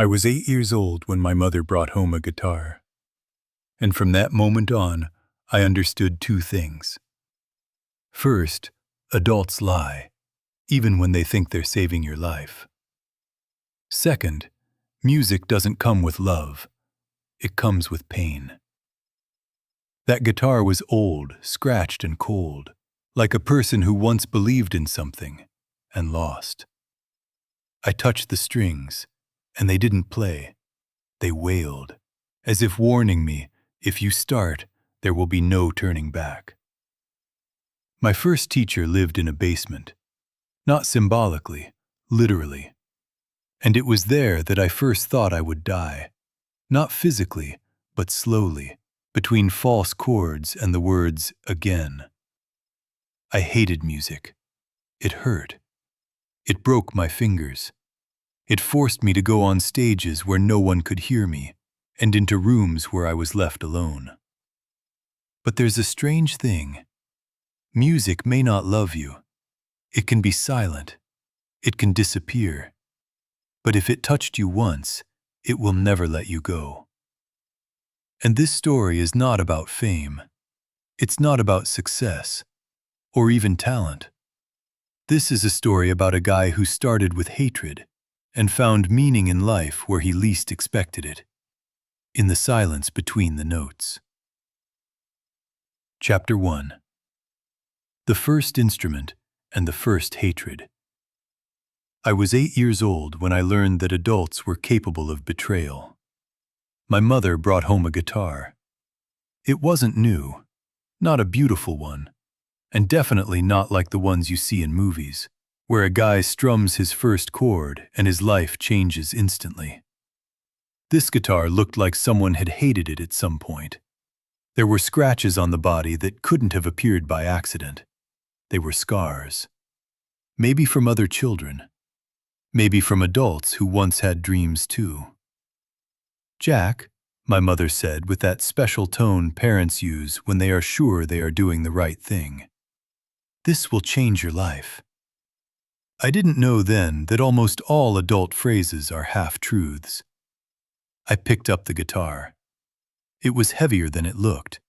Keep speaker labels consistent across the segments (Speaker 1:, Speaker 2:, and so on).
Speaker 1: I was 8 years old when my mother brought home a guitar. And from that moment on, I understood two things. First, adults lie, even when they think they're saving your life. Second, music doesn't come with love. It comes with pain. That guitar was old, scratched, and cold, like a person who once believed in something and lost. I touched the strings, and they didn't play. They wailed, as if warning me, if you start, there will be no turning back. My first teacher lived in a basement, not symbolically, literally. And it was there that I first thought I would die, not physically, but slowly, between false chords and the words again. I hated music. It hurt. It broke my fingers. It forced me to go on stages where no one could hear me, and into rooms where I was left alone. But there's a strange thing. Music may not love you. It can be silent. It can disappear. But if it touched you once, it will never let you go. And this story is not about fame. It's not about success, or even talent. This is a story about a guy who started with hatred and found meaning in life where he least expected it, in the silence between the notes. Chapter 1. The First Instrument and the First Hatred. I was 8 years old when I learned that adults were capable of betrayal. My mother brought home a guitar. It wasn't new, not a beautiful one, and definitely not like the ones you see in movies, where a guy strums his first chord and his life changes instantly. This guitar looked like someone had hated it at some point. There were scratches on the body that couldn't have appeared by accident. They were scars. Maybe from other children. Maybe from adults who once had dreams too. "Jack," my mother said with that special tone parents use when they are sure they are doing the right thing. "This will change your life." I didn't know then that almost all adult phrases are half-truths. I picked up the guitar. It was heavier than it looked,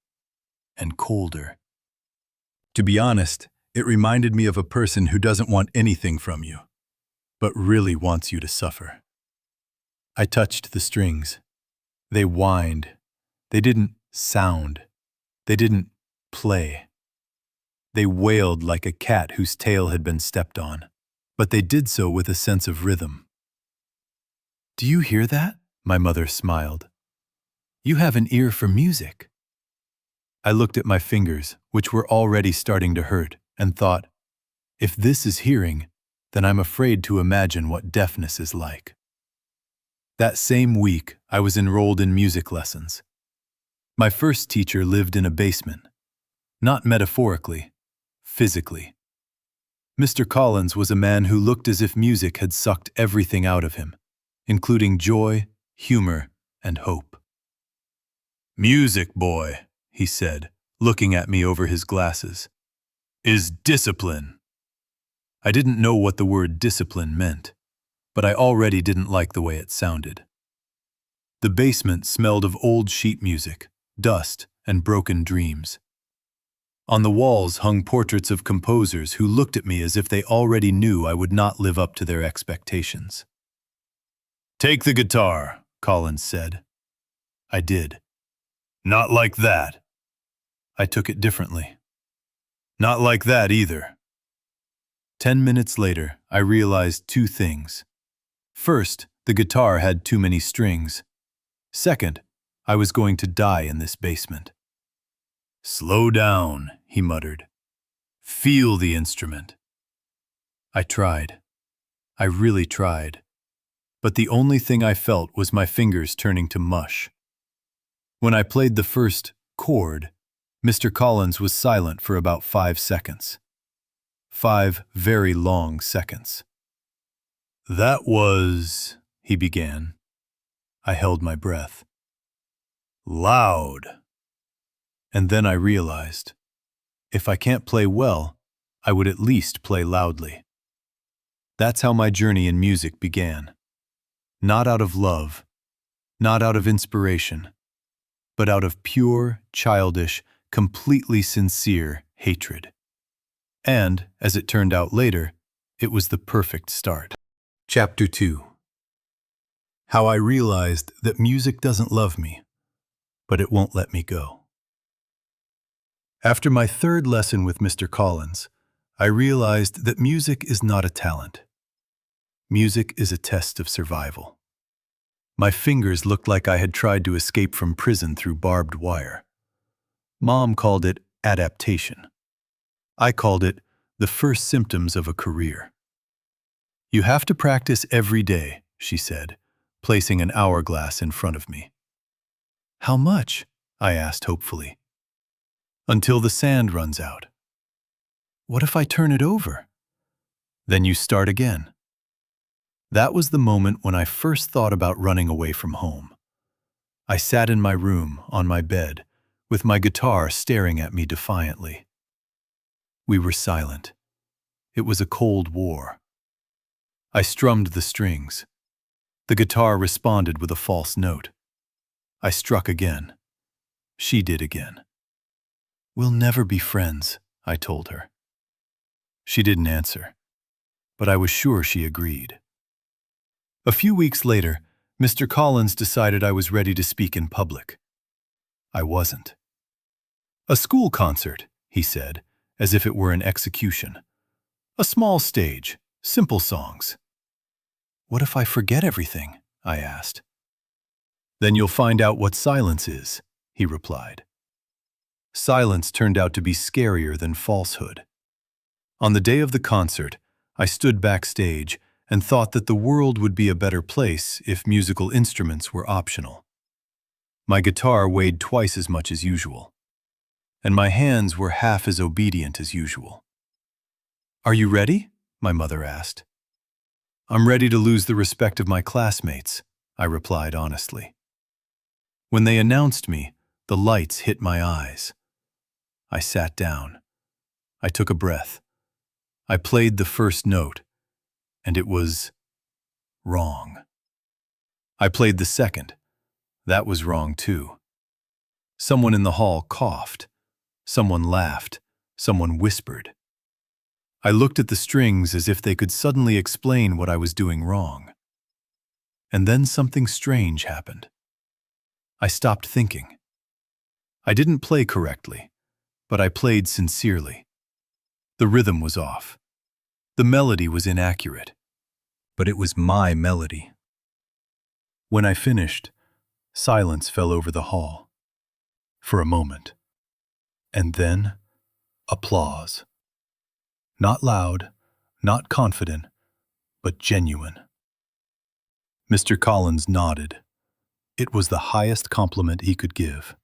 Speaker 1: and colder. To be honest, it reminded me of a person who doesn't want anything from you, but really wants you to suffer. I touched the strings. They whined. They didn't sound. They didn't play. They wailed like a cat whose tail had been stepped on, but they did so with a sense of rhythm. "Do you hear that?" my mother smiled. "You have an ear for music." I looked at my fingers, which were already starting to hurt, and thought, if this is hearing, then I'm afraid to imagine what deafness is like. That same week, I was enrolled in music lessons. My first teacher lived in a basement. Not metaphorically, physically. Mr. Collins was a man who looked as if music had sucked everything out of him, including joy, humor, and hope. "Music, boy," he said, looking at me over his glasses, "is discipline." I didn't know what the word discipline meant, but I already didn't like the way it sounded. The basement smelled of old sheet music, dust, and broken dreams. On the walls hung portraits of composers who looked at me as if they already knew I would not live up to their expectations. "Take the guitar," Collins said. I did. "Not like that." I took it differently. "Not like that either." 10 minutes later, I realized two things. First, the guitar had too many strings. Second, I was going to die in this basement. "Slow down," he muttered. "Feel the instrument." I tried. I really tried. But the only thing I felt was my fingers turning to mush. When I played the first chord, Mr. Collins was silent for about 5 seconds. 5 very long seconds. "That was," he began. I held my breath. "Loud." And then I realized, if I can't play well, I would at least play loudly. That's how my journey in music began. Not out of love, not out of inspiration, but out of pure, childish, completely sincere hatred. And, as it turned out later, it was the perfect start. Chapter 2. How I realized that music doesn't love me, but it won't let me go. After my third lesson with Mr. Collins, I realized that music is not a talent. Music is a test of survival. My fingers looked like I had tried to escape from prison through barbed wire. Mom called it adaptation. I called it the first symptoms of a career. You have to practice every day, she said, placing an hourglass in front of me. How much? I asked hopefully. Until the sand runs out. What if I turn it over? Then you start again. That was the moment when I first thought about running away from home. I sat in my room, on my bed, with my guitar staring at me defiantly. We were silent. It was a cold war. I strummed the strings. The guitar responded with a false note. I struck again. She did again. We'll never be friends, I told her. She didn't answer, but I was sure she agreed. A few weeks later, Mr. Collins decided I was ready to speak in public. I wasn't. A school concert, he said, as if it were an execution. A small stage, simple songs. What if I forget everything? I asked. Then you'll find out what silence is, he replied. Silence turned out to be scarier than falsehood. On the day of the concert, I stood backstage and thought that the world would be a better place if musical instruments were optional. My guitar weighed twice as much as usual, and my hands were half as obedient as usual. Are you ready? My mother asked. I'm ready to lose the respect of my classmates, I replied honestly. When they announced me, the lights hit my eyes. I sat down. I took a breath. I played the first note, and it was wrong. I played the second. That was wrong too. Someone in the hall coughed. Someone laughed. Someone whispered. I looked at the strings as if they could suddenly explain what I was doing wrong. And then something strange happened. I stopped thinking. I didn't play correctly, but I played sincerely. The rhythm was off. The melody was inaccurate, but it was my melody. When I finished, silence fell over the hall. For a moment. And then, applause. Not loud, not confident, but genuine. Mr. Collins nodded. It was the highest compliment he could give.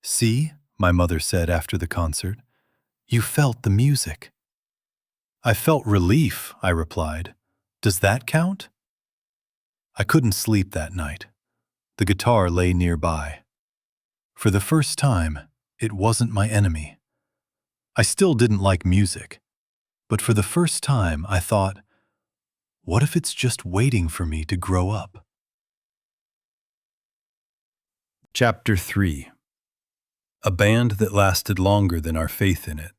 Speaker 1: See, my mother said after the concert, you felt the music. I felt relief, I replied. Does that count? I couldn't sleep that night. The guitar lay nearby. For the first time, it wasn't my enemy. I still didn't like music, but for the first time I thought, what if it's just waiting for me to grow up? Chapter 3. A band that lasted longer than our faith in it.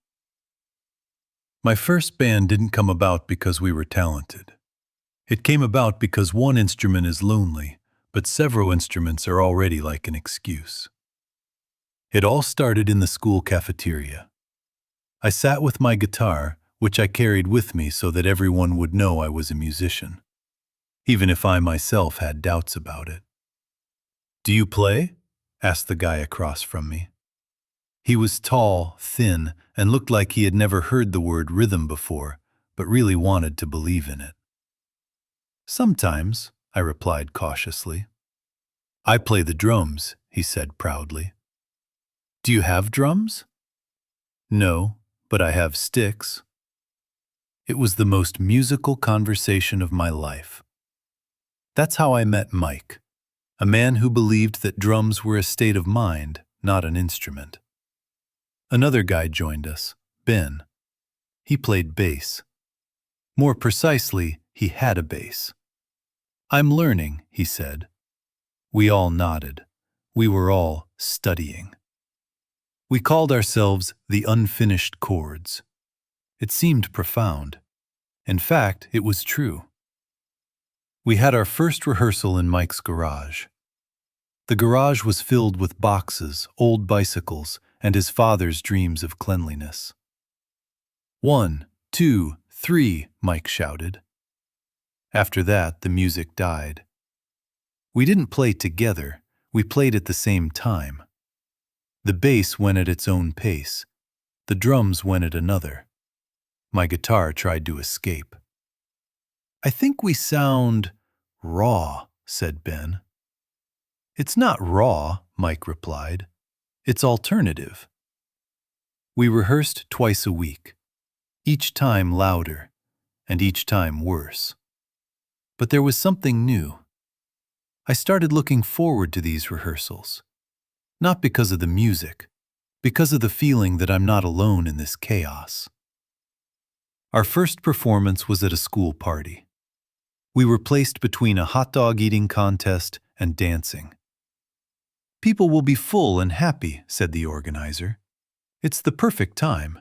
Speaker 1: My first band didn't come about because we were talented. It came about because one instrument is lonely, but several instruments are already like an excuse. It all started in the school cafeteria. I sat with my guitar, which I carried with me so that everyone would know I was a musician, even if I myself had doubts about it. Do you play? Asked the guy across from me. He was tall, thin, and looked like he had never heard the word rhythm before, but really wanted to believe in it. Sometimes, I replied cautiously. I play the drums, he said proudly. Do you have drums? No, but I have sticks. It was the most musical conversation of my life. That's how I met Mike, a man who believed that drums were a state of mind, not an instrument. Another guy joined us, Ben. He played bass. More precisely, he had a bass. I'm learning, he said. We all nodded. We were all studying. We called ourselves the unfinished chords. It seemed profound. In fact, it was true. We had our first rehearsal in Mike's garage. The garage was filled with boxes, old bicycles, and his father's dreams of cleanliness. 1, 2, 3, Mike shouted. After that, the music died. We didn't play together, we played at the same time. The bass went at its own pace. The drums went at another. My guitar tried to escape. I think we sound raw, said Ben. It's not raw, Mike replied. It's alternative. We rehearsed twice a week, each time louder, and each time worse. But there was something new. I started looking forward to these rehearsals. Not because of the music, because of the feeling that I'm not alone in this chaos. Our first performance was at a school party. We were placed between a hot dog eating contest and dancing. People will be full and happy, said the organizer. It's the perfect time.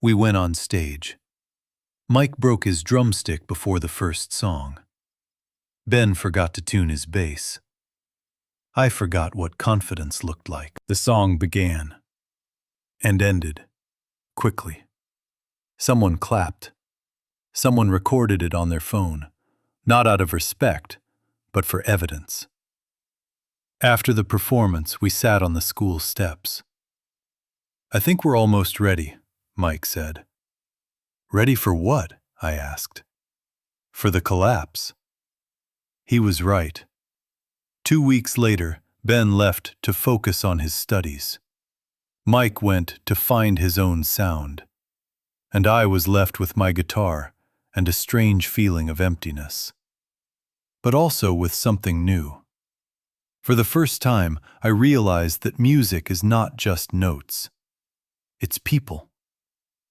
Speaker 1: We went on stage. Mike broke his drumstick before the first song. Ben forgot to tune his bass. I forgot what confidence looked like. The song began and ended quickly. Someone clapped. Someone recorded it on their phone, not out of respect, but for evidence. After the performance, we sat on the school steps. I think we're almost ready, Mike said. Ready for what? I asked. For the collapse. He was right. 2 weeks later, Ben left to focus on his studies. Mike went to find his own sound. And I was left with my guitar and a strange feeling of emptiness. But also with something new. For the first time, I realized that music is not just notes. It's people.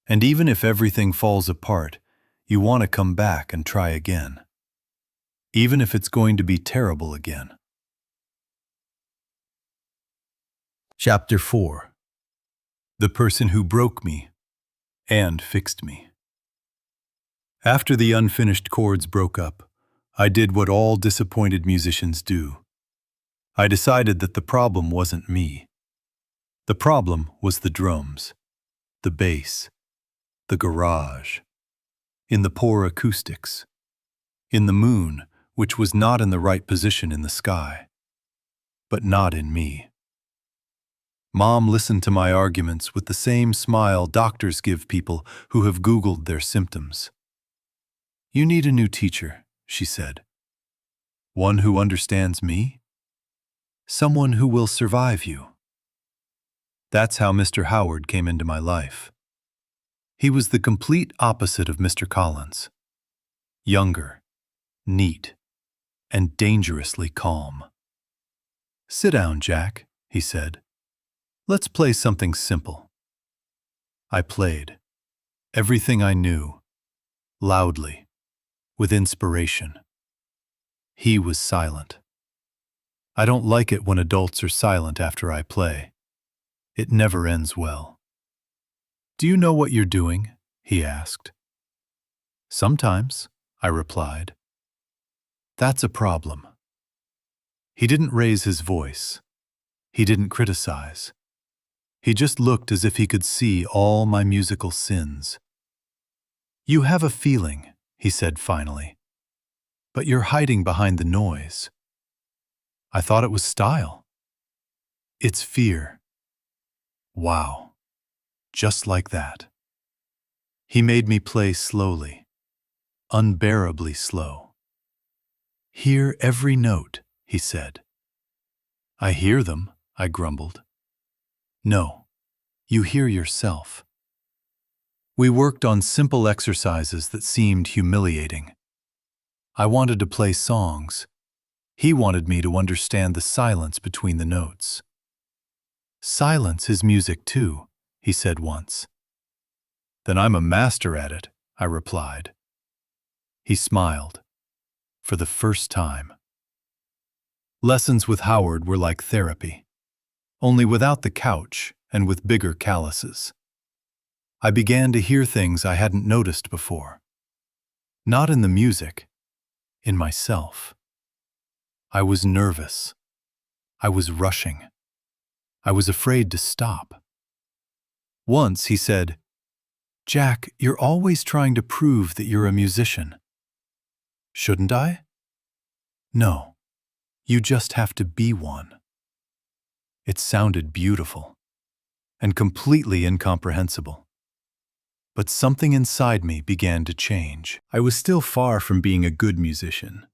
Speaker 1: And even if everything falls apart, you want to come back and try again. Even if it's going to be terrible again. Chapter 4. The person who broke me and fixed me. After the unfinished chords broke up, I did what all disappointed musicians do. I decided that the problem wasn't me. The problem was the drums, the bass, the garage, in the poor acoustics, in the moon, which was not in the right position in the sky, but not in me. Mom listened to my arguments with the same smile doctors give people who have Googled their symptoms. You need a new teacher, she said. One who understands me? Someone who will survive you. That's how Mr. Howard came into my life. He was the complete opposite of Mr. Collins. Younger, neat, and dangerously calm. Sit down, Jack, he said. Let's play something simple. I played. Everything I knew. Loudly. With inspiration. He was silent. I don't like it when adults are silent after I play. It never ends well. Do you know what you're doing? He asked. Sometimes, I replied. That's a problem. He didn't raise his voice. He didn't criticize. He just looked as if he could see all my musical sins. You have a feeling, he said finally, but you're hiding behind the noise. I thought it was style. It's fear. Wow. Just like that. He made me play slowly, unbearably slow. Hear every note, he said. I hear them, I grumbled. No, you hear yourself. We worked on simple exercises that seemed humiliating. I wanted to play songs. He wanted me to understand the silence between the notes. Silence is music too, he said once. Then I'm a master at it, I replied. He smiled. for the first time. Lessons with Howard were like therapy, only without the couch and with bigger calluses. I began to hear things I hadn't noticed before. Not in the music, in myself. I was nervous. I was rushing. I was afraid to stop. Once he said, "Jack, you're always trying to prove that you're a musician." Shouldn't I? No, you just have to be one. It sounded beautiful and completely incomprehensible. But something inside me began to change. I was still far from being a good musician,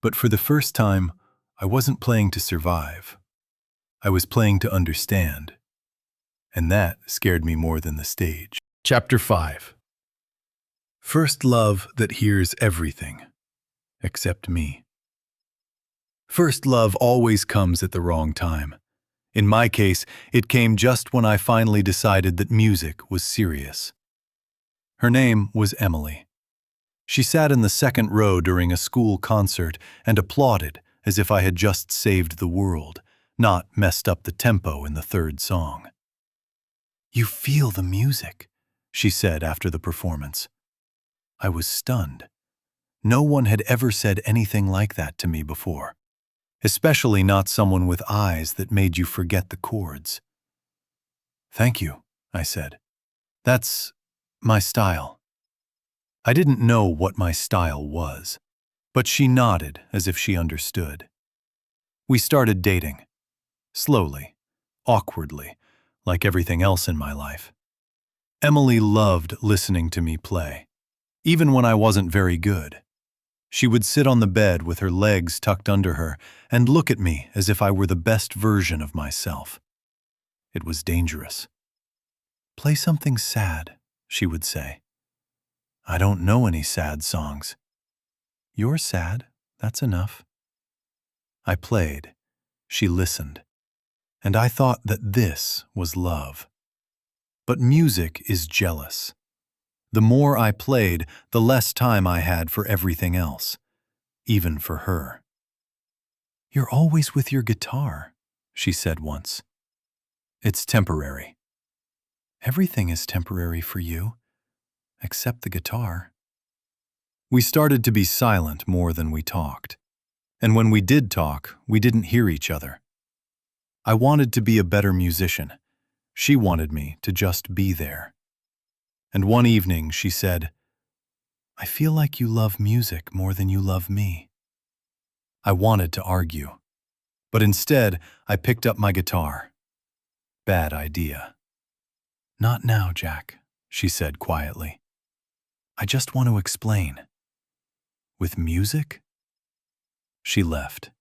Speaker 1: but for the first time, I wasn't playing to survive. I was playing to understand, and that scared me more than the stage. Chapter 5. First love that hears everything, except me. First love always comes at the wrong time. In my case, it came just when I finally decided that music was serious. Her name was Emily. She sat in the second row during a school concert and applauded as if I had just saved the world, not messed up the tempo in the third song. "You feel the music," she said after the performance. I was stunned. No one had ever said anything like that to me before, especially not someone with eyes that made you forget the chords. "Thank you," I said. "That's my style." I didn't know what my style was, but she nodded as if she understood. We started dating. Slowly, awkwardly, like everything else in my life. Emily loved listening to me play, even when I wasn't very good. She would sit on the bed with her legs tucked under her and look at me as if I were the best version of myself. It was dangerous. "Play something sad," she would say. "I don't know any sad songs." "You're sad, that's enough." I played. She listened. And I thought that this was love. But music is jealous. The more I played, the less time I had for everything else, even for her. "You're always with your guitar," she said once. "It's temporary." "Everything is temporary for you, except the guitar." We started to be silent more than we talked. And when we did talk, we didn't hear each other. I wanted to be a better musician. She wanted me to just be there. And one evening she said, "I feel like you love music more than you love me." I wanted to argue, but instead I picked up my guitar. Bad idea. "Not now, Jack," she said quietly. "I just want to explain. With music?" She left.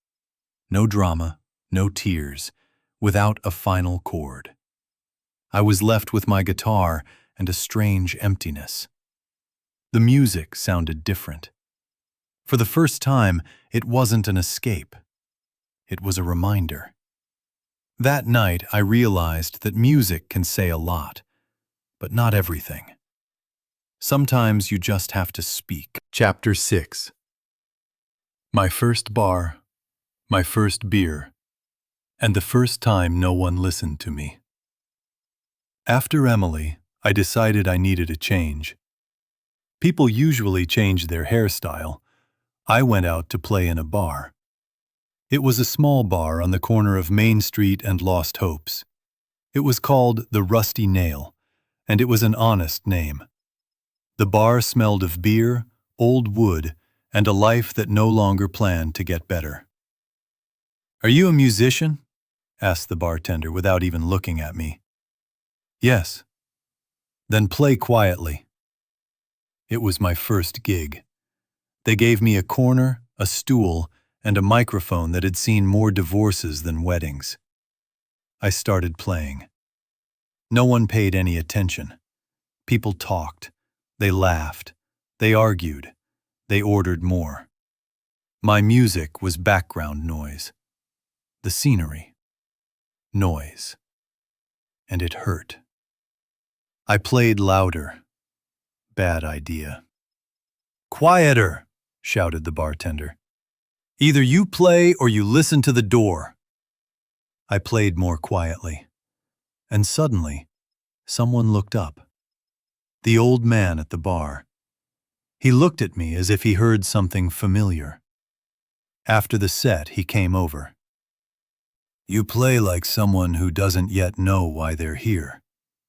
Speaker 1: No drama, no tears, without a final chord. I was left with my guitar and a strange emptiness. The music sounded different. For the first time, it wasn't an escape. It was a reminder. That night, I realized that music can say a lot, but not everything. Sometimes you just have to speak. Chapter 6. My first bar, my first beer, and the first time no one listened to me. After Emily, I decided I needed a change. People usually change their hairstyle. I went out to play in a bar. It was a small bar on the corner of Main Street and Lost Hopes. It was called the Rusty Nail, and it was an honest name. The bar smelled of beer, old wood, and a life that no longer planned to get better. "Are you a musician?" asked the bartender without even looking at me. "Yes." "Then play quietly." It was my first gig. They gave me a corner, a stool, and a microphone that had seen more divorces than weddings. I started playing. No one paid any attention. People talked. They laughed. They argued. They ordered more. My music was background noise. The scenery. Noise. And it hurt. I played louder. Bad idea. "Quieter!" shouted the bartender. Either you play or you listen to the door. I played more quietly, and suddenly, someone looked up. The old man at the bar. He looked at me as if he heard something familiar. After the set, he came over. "You play like someone who doesn't yet know why they're here,"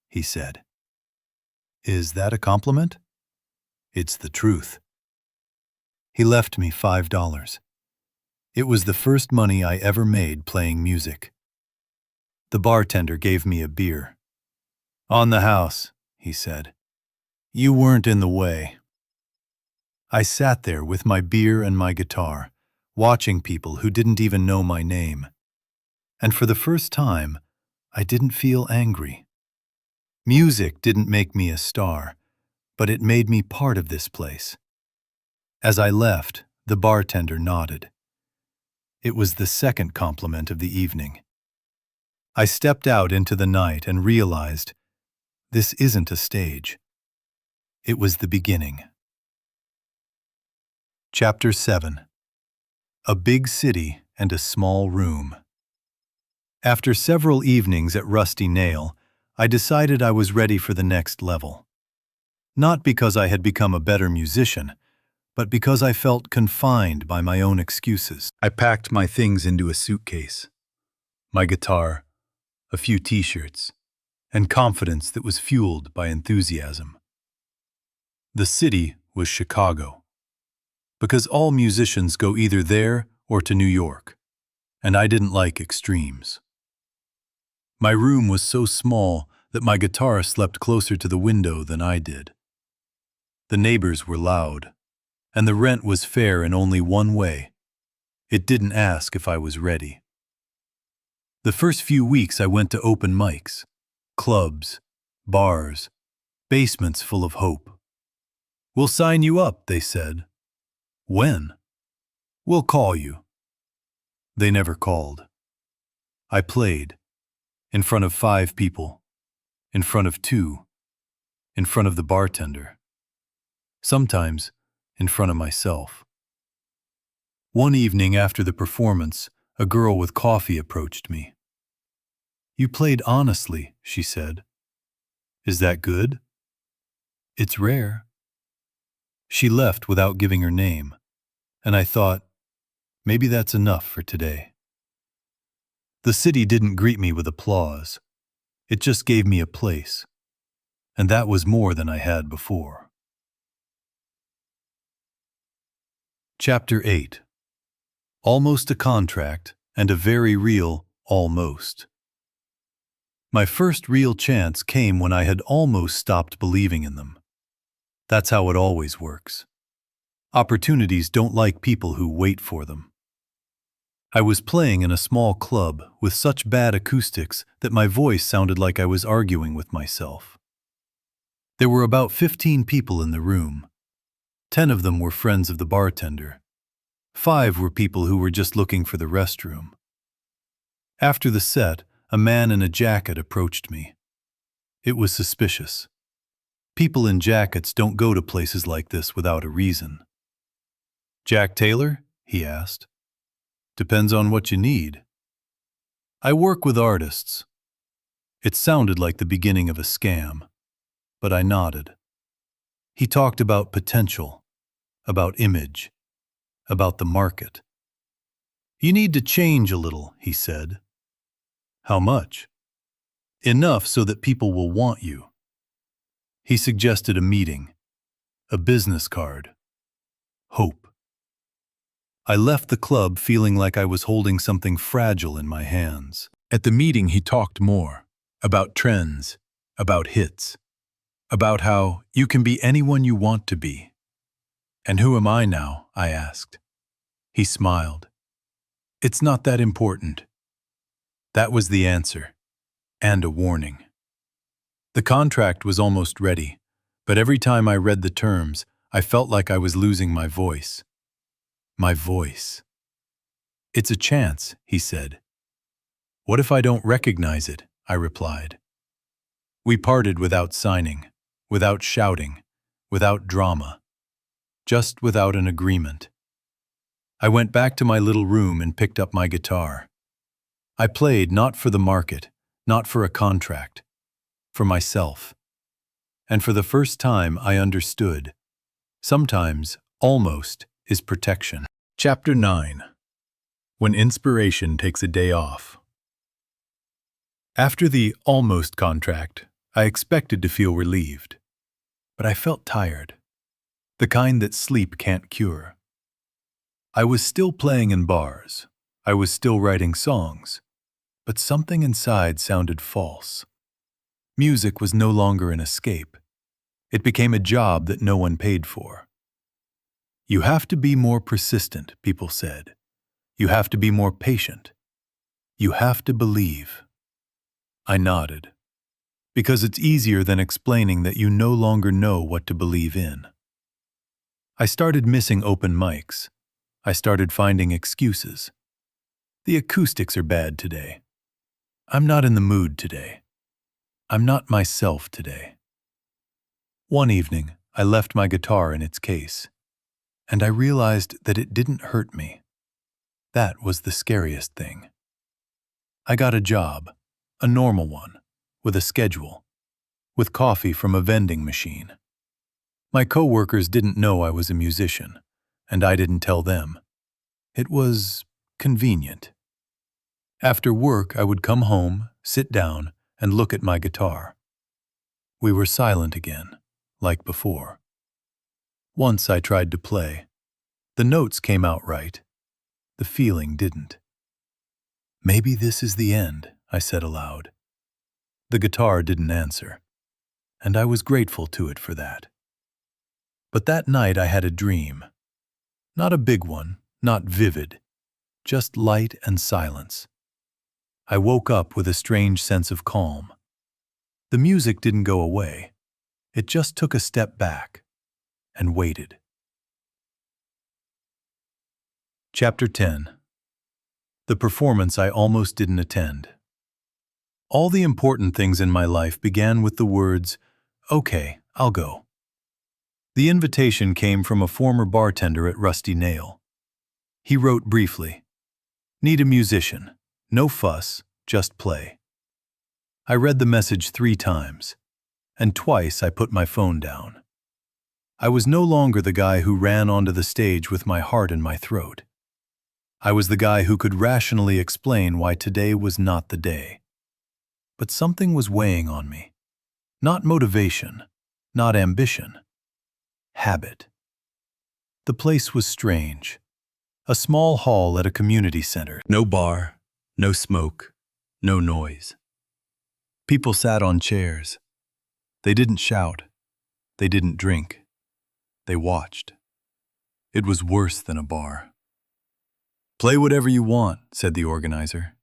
Speaker 1: he said. "Is that a compliment?" "It's the truth." He left me $5. It was the first money I ever made playing music. The bartender gave me a beer. "On the house," he said. "You weren't in the way." I sat there with my beer and my guitar, watching people who didn't even know my name. And for the first time, I didn't feel angry. Music didn't make me a star, but it made me part of this place. As I left, the bartender nodded. It was the second compliment of the evening. I stepped out into the night and realized this isn't a stage. It was the beginning. Chapter 7. A Big City and a Small Room. After several evenings at Rusty Nail, I decided I was ready for the next level. Not because I had become a better musician, but because I felt confined by my own excuses. I packed my things into a suitcase. My guitar, a few t-shirts, and confidence that was fueled by enthusiasm. The city was Chicago, because all musicians go either there or to New York, and I didn't like extremes. My room was so small that my guitar slept closer to the window than I did. The neighbors were loud, and the rent was fair in only one way. It didn't ask if I was ready. The first few weeks I went to open mics, clubs, bars, basements full of hope. "We'll sign you up," they said. "When?" "We'll call you." They never called. I played, in front of 5 people, in front of 2, in front of the bartender, sometimes in front of myself. One evening after the performance, a girl with coffee approached me. "You played honestly," she said. "Is that good?" "It's rare." She left without giving her name, and I thought, maybe that's enough for today. The city didn't greet me with applause. It just gave me a place, and that was more than I had before. Chapter 8. Almost a contract and a very real almost. My first real chance came when I had almost stopped believing in them. That's how it always works. Opportunities don't like people who wait for them. I was playing in a small club with such bad acoustics that my voice sounded like I was arguing with myself. There were about 15 people in the room. 10 of them were friends of the bartender. 5 were people who were just looking for the restroom. After the set, a man in a jacket approached me. It was suspicious. People in jackets don't go to places like this without a reason. "Jack Taylor?" he asked. "Depends on what you need." "I work with artists." It sounded like the beginning of a scam, but I nodded. He talked about potential, about image, about the market. "You need to change a little," he said. "How much?" "Enough so that people will want you." He suggested a meeting, a business card, hope. I left the club feeling like I was holding something fragile in my hands. At the meeting, he talked more about trends, about hits, about how you can be anyone you want to be. "And who am I now?" I asked. He smiled. "It's not that important." That was the answer, and a warning. The contract was almost ready, but every time I read the terms, I felt like I was losing my voice. My voice. "It's a chance," he said. "What if I don't recognize it?" I replied. We parted without signing, without shouting, without drama, just without an agreement. I went back to my little room and picked up my guitar. I played not for the market, not for a contract, for myself. And for the first time I understood. Sometimes, almost, is protection. Chapter 9. When inspiration takes a day off. After the almost contract, I expected to feel relieved. But I felt tired. The kind that sleep can't cure. I was still playing in bars. I was still writing songs. But something inside sounded false. Music was no longer an escape. It became a job that no one paid for. You have to be more persistent, people said. You have to be more patient. You have to believe. I nodded. Because it's easier than explaining that you no longer know what to believe in. I started missing open mics. I started finding excuses. The acoustics are bad today. I'm not in the mood today. I'm not myself today. One evening, I left my guitar in its case, and I realized that it didn't hurt me. That was the scariest thing. I got a job, a normal one, with a schedule, with coffee from a vending machine. My coworkers didn't know I was a musician, and I didn't tell them. It was convenient. After work, I would come home, sit down, and look at my guitar. We were silent again, like before. Once I tried to play. The notes came out right. The feeling didn't. Maybe this is the end, I said aloud. The guitar didn't answer, and I was grateful to it for that. But that night I had a dream. Not a big one, not vivid, just light and silence. I woke up with a strange sense of calm. The music didn't go away. It just took a step back and waited. Chapter 10. The performance I almost didn't attend. All the important things in my life began with the words, "Okay, I'll go." The invitation came from a former bartender at Rusty Nail. He wrote briefly, "Need a musician. No fuss, just play." I read the message 3 times, and twice I put my phone down. I was no longer the guy who ran onto the stage with my heart in my throat. I was the guy who could rationally explain why today was not the day. But something was weighing on me. Not motivation, not ambition. Habit. The place was strange. A small hall at a community center. No bar, no smoke, no noise. People sat on chairs. They didn't shout. They didn't drink. They watched. It was worse than a bar. "Play whatever you want," said the organizer.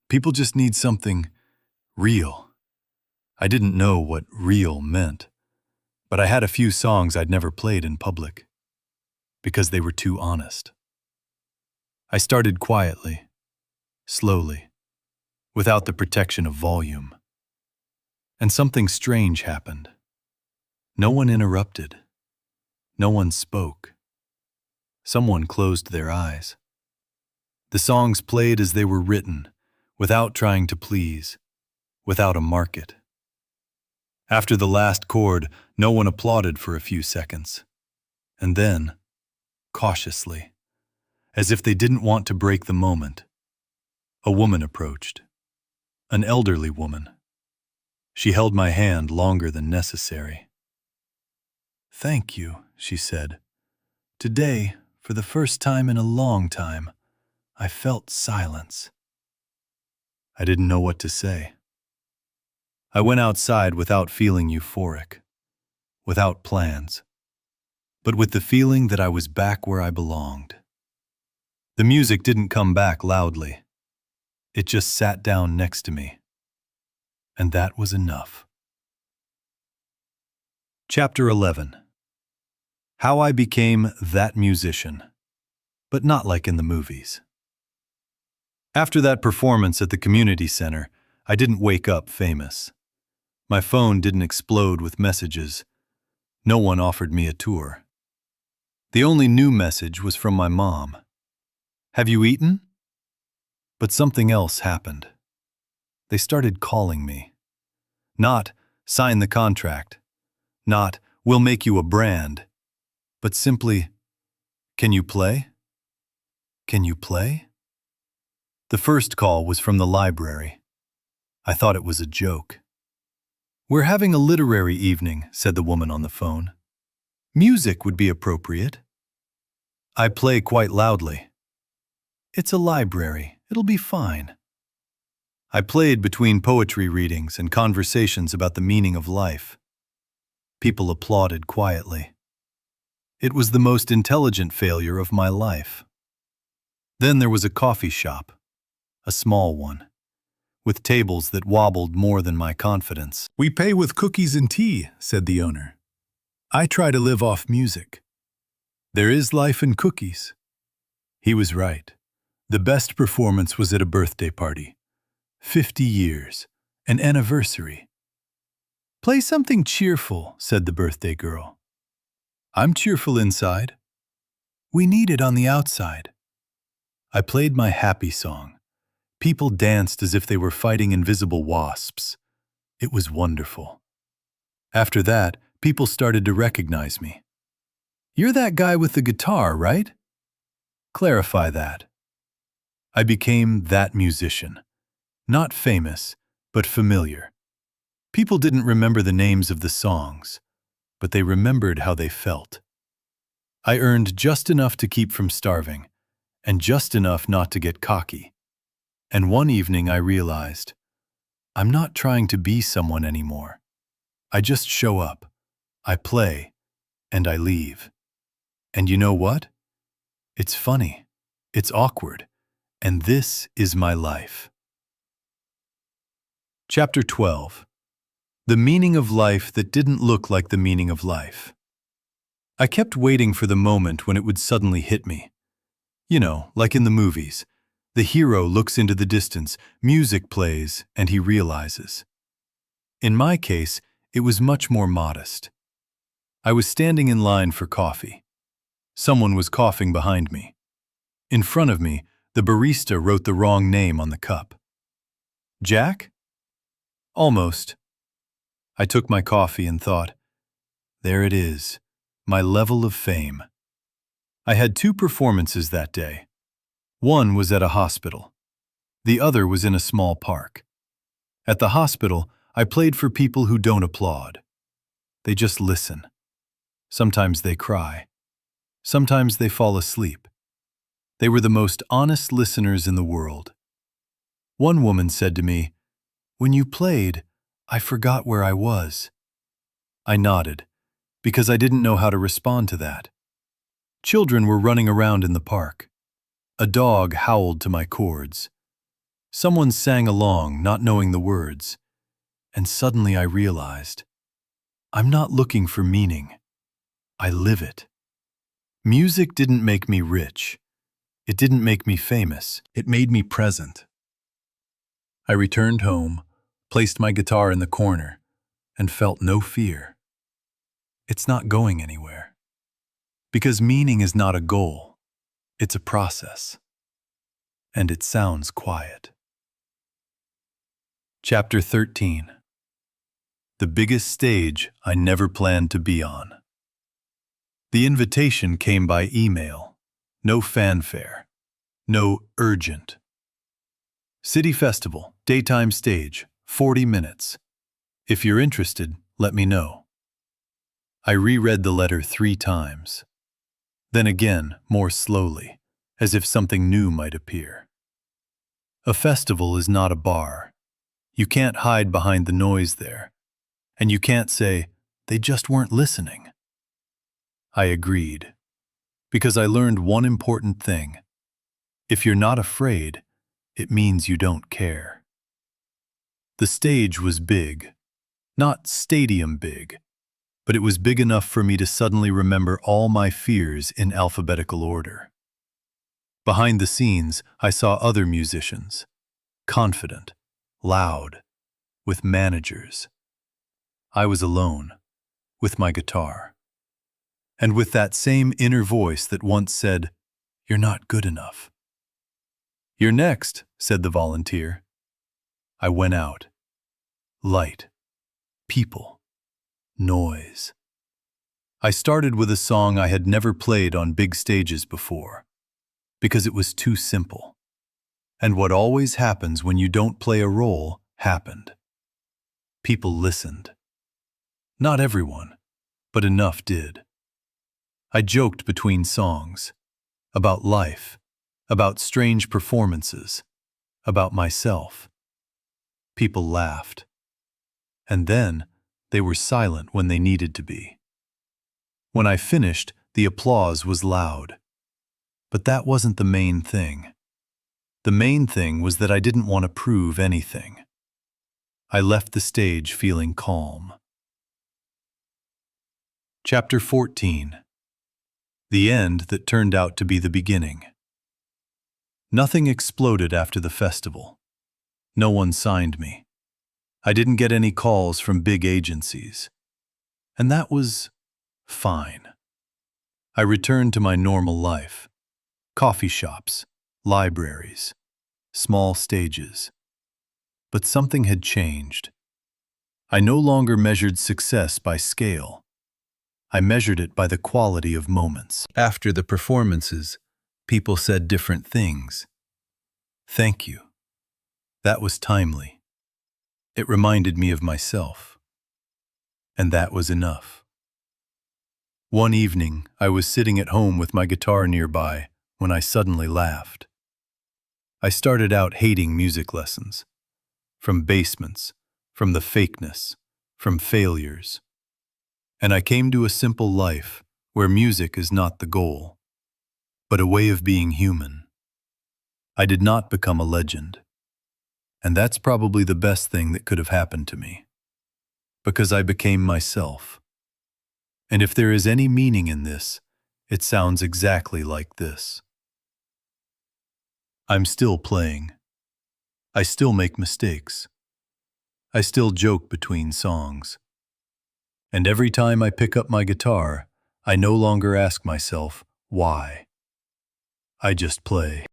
Speaker 1: "People just need something real." I didn't know what real meant, but I had a few songs I'd never played in public, because they were too honest. I started quietly, slowly, without the protection of volume. And something strange happened. No one interrupted. No one spoke. Someone closed their eyes. The songs played as they were written, without trying to please, without a market. After the last chord, no one applauded for a few seconds. And then, cautiously, as if they didn't want to break the moment, a woman approached. An elderly woman. She held my hand longer than necessary. "Thank you," she said. "Today, for the first time in a long time, I felt silence." I didn't know what to say. I went outside without feeling euphoric, without plans, but with the feeling that I was back where I belonged. The music didn't come back loudly. It just sat down next to me. And that was enough. Chapter 11. How I became that musician, but not like in the movies. After that performance at the community center, I didn't wake up famous. My phone didn't explode with messages. No one offered me a tour. The only new message was from my mom. Have you eaten? But something else happened. They started calling me. Not, sign the contract. Not, we'll make you a brand. But simply, can you play? Can you play? The first call was from the library. I thought it was a joke. We're having a literary evening, said the woman on the phone. Music would be appropriate. I play quite loudly. It's a library. It'll be fine. I played between poetry readings and conversations about the meaning of life. People applauded quietly. It was the most intelligent failure of my life. Then there was a coffee shop, a small one, with tables that wobbled more than my confidence. We pay with cookies and tea, said the owner. I try to live off music. There is life in cookies. He was right. The best performance was at a birthday party. 50 years, an anniversary. Play something cheerful, said the birthday girl. I'm cheerful inside. We need it on the outside. I played my happy song. People danced as if they were fighting invisible wasps. It was wonderful. After that, people started to recognize me. You're that guy with the guitar, right? Clarify that. I became that musician. Not famous, but familiar. People didn't remember the names of the songs, but they remembered how they felt. I earned just enough to keep from starving, and just enough not to get cocky. And one evening I realized, I'm not trying to be someone anymore. I just show up, I play, and I leave. And you know what? It's funny, it's awkward, and this is my life. Chapter 12. The meaning of life that didn't look like the meaning of life. I kept waiting for the moment when it would suddenly hit me. You know, like in the movies. The hero looks into the distance, music plays, and he realizes. In my case, it was much more modest. I was standing in line for coffee. Someone was coughing behind me. In front of me, the barista wrote the wrong name on the cup. Jack? Almost. I took my coffee and thought, there it is, my level of fame. I had 2 performances that day. One was at a hospital. The other was in a small park. At the hospital, I played for people who don't applaud. They just listen. Sometimes they cry. Sometimes they fall asleep. They were the most honest listeners in the world. One woman said to me, "When you played, I forgot where I was." I nodded, because I didn't know how to respond to that. Children were running around in the park. A dog howled to my chords. Someone sang along, not knowing the words. And suddenly I realized, I'm not looking for meaning. I live it. Music didn't make me rich. It didn't make me famous. It made me present. I returned home, placed my guitar in the corner, and felt no fear. It's not going anywhere. Because meaning is not a goal. It's a process. And it sounds quiet. Chapter 13. The biggest stage I never planned to be on. The invitation came by email. No fanfare. No urgent. City Festival, daytime stage, 40 minutes. If you're interested, let me know. I reread the letter 3 times. Then again, more slowly, as if something new might appear. A festival is not a bar. You can't hide behind the noise there. And you can't say, they just weren't listening. I agreed, because I learned one important thing. If you're not afraid, it means you don't care. The stage was big, not stadium big, but it was big enough for me to suddenly remember all my fears in alphabetical order. Behind the scenes, I saw other musicians, confident, loud, with managers. I was alone, with my guitar. And with that same inner voice that once said, "You're not good enough." "You're next," said the volunteer. I went out. Light. People. Noise. I started with a song I had never played on big stages before, because it was too simple. And what always happens when you don't play a role happened. People listened. Not everyone, but enough did. I joked between songs, about life, about strange performances, about myself. People laughed. And then they were silent when they needed to be. When I finished, the applause was loud. But that wasn't the main thing. The main thing was that I didn't want to prove anything. I left the stage feeling calm. Chapter 14. The end that turned out to be the beginning. Nothing exploded after the festival. No one signed me. I didn't get any calls from big agencies. And that was fine. I returned to my normal life. Coffee shops, libraries, small stages. But something had changed. I no longer measured success by scale. I measured it by the quality of moments. After the performances, people said different things. Thank you. That was timely. It reminded me of myself. And that was enough. One evening, I was sitting at home with my guitar nearby when I suddenly laughed. I started out hating music lessons. From basements, from the fakeness, from failures. And I came to a simple life where music is not the goal, but a way of being human. I did not become a legend. And that's probably the best thing that could have happened to me. Because I became myself. And if there is any meaning in this, it sounds exactly like this. I'm still playing. I still make mistakes. I still joke between songs. And every time I pick up my guitar, I no longer ask myself, why? I just play.